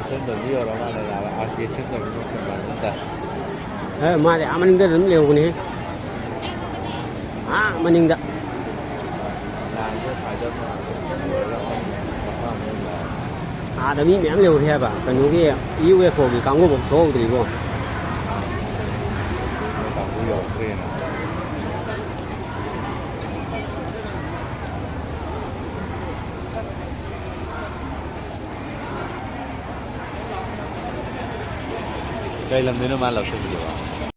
生的没有了嘛，那个啊，给生的没有什么的。마대 아마닝다 좀 레오구니. 아, 마닝다. làm cái phải cho 아, 나 미미 안 레오 해봐. 그 여기 이후에 거기 광고 복 좋고 드리고. tàu vui rồi kia nè. Đây làm thế nó mang là sự gì vậy?